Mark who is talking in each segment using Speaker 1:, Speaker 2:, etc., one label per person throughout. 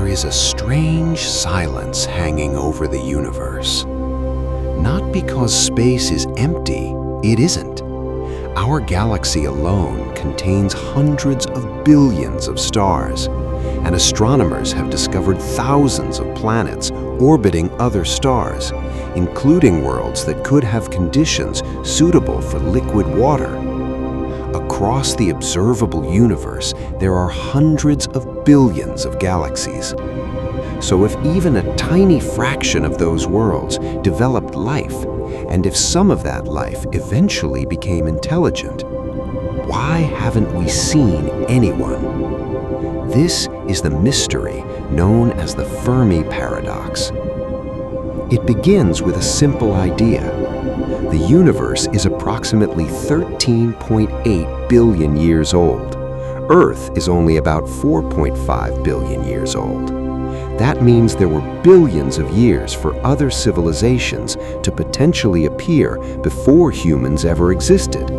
Speaker 1: there is a strange silence hanging over the universe. Not because space is empty, it isn't. Our galaxy alone contains hundreds of billions of stars, and astronomers have discovered thousands of planets orbiting other stars, including worlds that could have conditions suitable for liquid water. Across the observable universe, there are hundreds of billions of galaxies. So if even a tiny fraction of those worlds developed life, and if some of that life eventually became intelligent, why haven't we seen anyone? This is the mystery known as the Fermi Paradox. It begins with a simple idea. The universe is approximately 13.8 billion years old. Earth is only about 4.5 billion years old. That means there were billions of years for other civilizations to potentially appear before humans ever existed.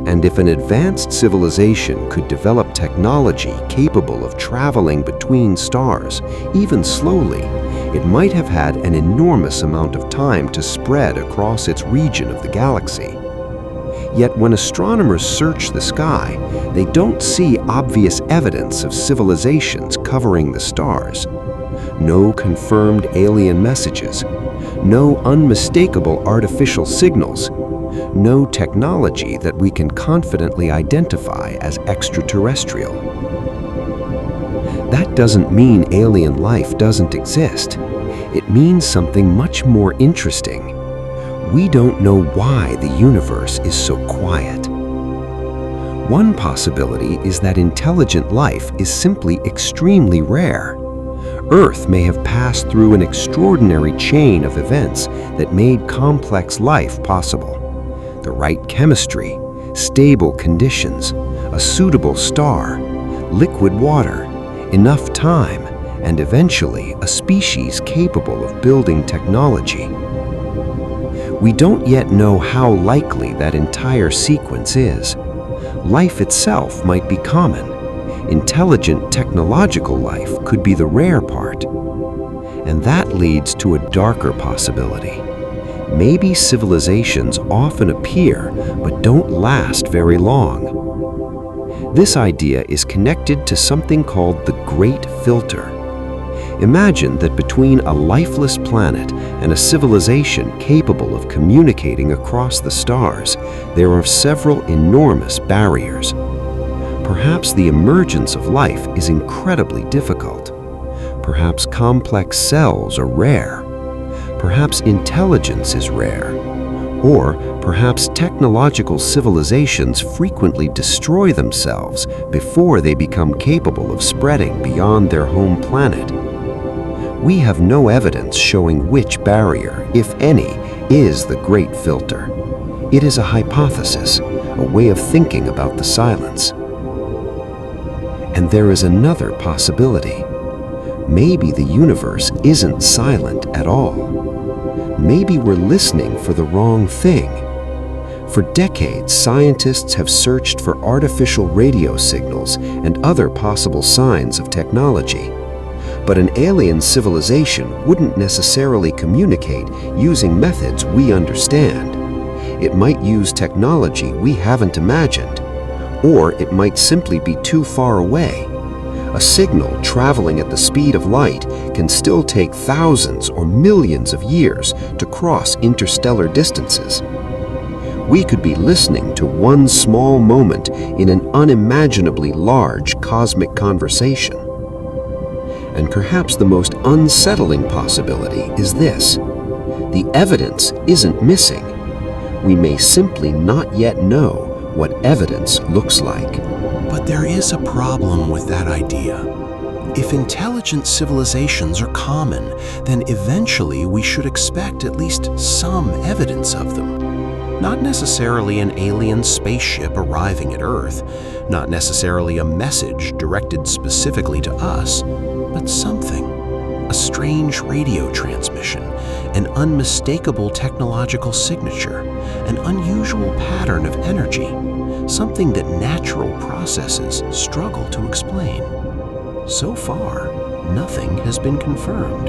Speaker 1: And if an advanced civilization could develop technology capable of traveling between stars, even slowly, it might have had an enormous amount of time to spread across its region of the galaxy. Yet when astronomers search the sky, they don't see obvious evidence of civilizations covering the stars. No confirmed alien messages, no unmistakable artificial signals, no technology that we can confidently identify as extraterrestrial. That doesn't mean alien life doesn't exist. It means something much more interesting. We don't know why the universe is so quiet. One possibility is that intelligent life is simply extremely rare. Earth may have passed through an extraordinary chain of events that made complex life possible. The right chemistry, stable conditions, a suitable star, liquid water, enough time, and eventually a species capable of building technology. We don't yet know how likely that entire sequence is. Life itself might be common. Intelligent technological life could be the rare part. And that leads to a darker possibility. Maybe civilizations often appear but don't last very long. This idea is connected to something called the Great Filter. Imagine that between a lifeless planet and a civilization capable of communicating across the stars, there are several enormous barriers. Perhaps the emergence of life is incredibly difficult. Perhaps complex cells are rare. Perhaps intelligence is rare. Or perhaps technological civilizations frequently destroy themselves before they become capable of spreading beyond their home planet. We have no evidence showing which barrier, if any, is the Great Filter. It is a hypothesis, a way of thinking about the silence. And there is another possibility. Maybe the universe isn't silent at all. Maybe we're listening for the wrong thing. For decades, scientists have searched for artificial radio signals and other possible signs of technology. But an alien civilization wouldn't necessarily communicate using methods we understand. It might use technology we haven't imagined, or it might simply be too far away. A signal traveling at the speed of light can still take thousands or millions of years to cross interstellar distances. We could be listening to one small moment in an unimaginably large cosmic conversation. And perhaps the most unsettling possibility is this: the evidence isn't missing. We may simply not yet know what evidence looks like.
Speaker 2: But there is a problem with that idea. If intelligent civilizations are common, then eventually we should expect at least some evidence of them. Not necessarily an alien spaceship arriving at Earth, not necessarily a message directed specifically to us, but something. A strange radio transmission, an unmistakable technological signature, an unusual pattern of energy, something that natural processes struggle to explain. So far, nothing has been confirmed.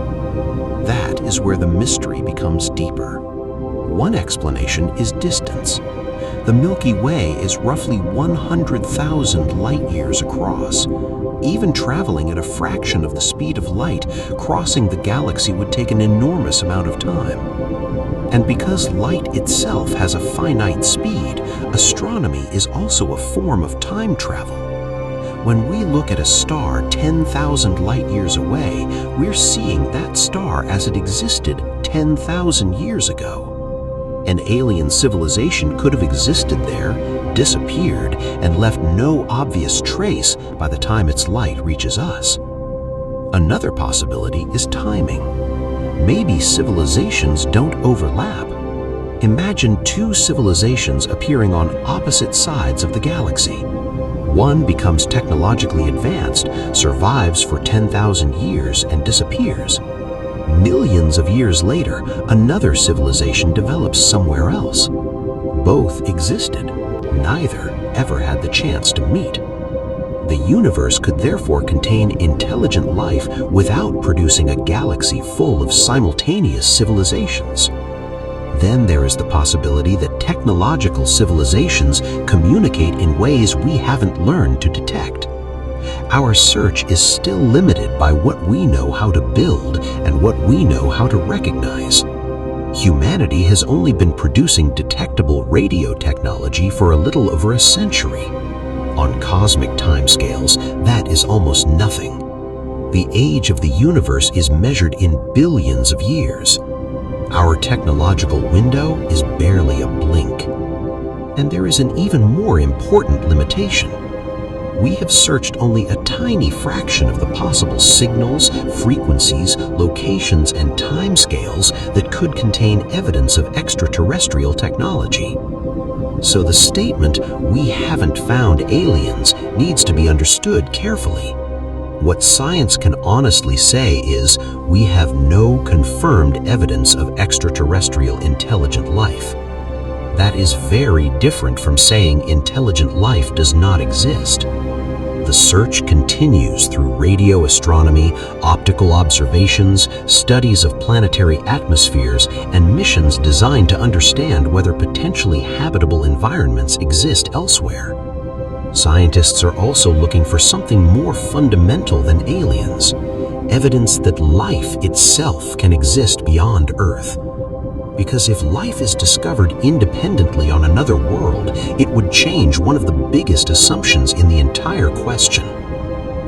Speaker 2: That is where the mystery becomes deeper. One explanation is distance. The Milky Way is roughly 100,000 light-years across. Even traveling at a fraction of the speed of light, crossing the galaxy would take an enormous amount of time. And because light itself has a finite speed, astronomy is also a form of time travel. When we look at a star 10,000 light-years away, we're seeing that star as it existed 10,000 years ago. An alien civilization could have existed there, disappeared, and left no obvious trace by the time its light reaches us. Another possibility is timing. Maybe civilizations don't overlap. Imagine two civilizations appearing on opposite sides of the galaxy. One becomes technologically advanced, survives for 10,000 years, and disappears. Millions of years later, another civilization develops somewhere else. Both existed. Neither ever had the chance to meet. The universe could therefore contain intelligent life without producing a galaxy full of simultaneous civilizations. Then there is the possibility that technological civilizations communicate in ways we haven't learned to detect. Our search is still limited by what we know how to build and what we know how to recognize. Humanity has only been producing detectable radio technology for a little over a century. On cosmic timescales, that is almost nothing. The age of the universe is measured in billions of years. Our technological window is barely a blink. And there is an even more important limitation. We have searched only a tiny fraction of the possible signals, frequencies, locations, and timescales that could contain evidence of extraterrestrial technology. So the statement, "we haven't found aliens," needs to be understood carefully. What science can honestly say is, we have no confirmed evidence of extraterrestrial intelligent life. That is very different from saying intelligent life does not exist. The search continues through radio astronomy, optical observations, studies of planetary atmospheres, and missions designed to understand whether potentially habitable environments exist elsewhere. Scientists are also looking for something more fundamental than aliens, evidence that life itself can exist beyond Earth. Because if life is discovered independently on another world, it would change one of the biggest assumptions in the entire question.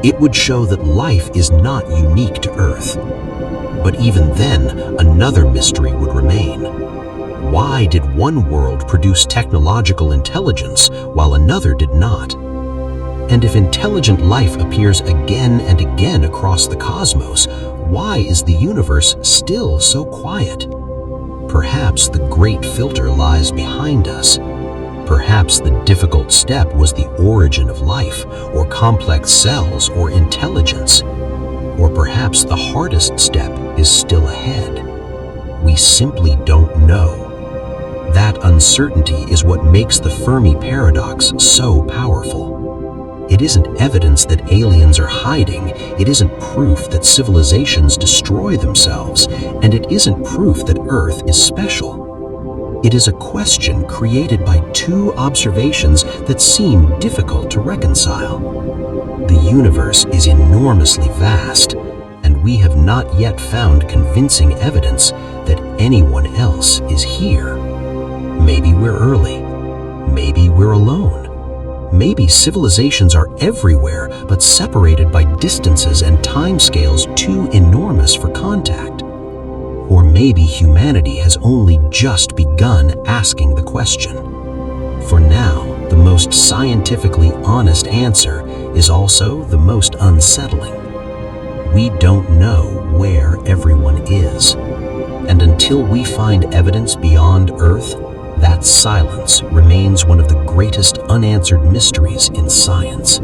Speaker 2: It would show that life is not unique to Earth. But even then, another mystery would remain. Why did one world produce technological intelligence while another did not? And if intelligent life appears again and again across the cosmos, why is the universe still so quiet? Perhaps the great filter lies behind us. Perhaps the difficult step was the origin of life, or complex cells, or intelligence. Or perhaps the hardest step is still ahead. We simply don't know. That uncertainty is what makes the Fermi Paradox so powerful. It isn't evidence that aliens are hiding, it isn't proof that civilizations destroy themselves, and it isn't proof that Earth is special. It is a question created by two observations that seem difficult to reconcile. The universe is enormously vast, and we have not yet found convincing evidence that anyone else is here. Maybe we're early. Maybe we're alone. Maybe civilizations are everywhere, but separated by distances and timescales too enormous for contact. Or maybe humanity has only just begun asking the question. For now, the most scientifically honest answer is also the most unsettling. We don't know where everyone is. And until we find evidence beyond Earth, that silence remains one of the greatest unanswered mysteries in science.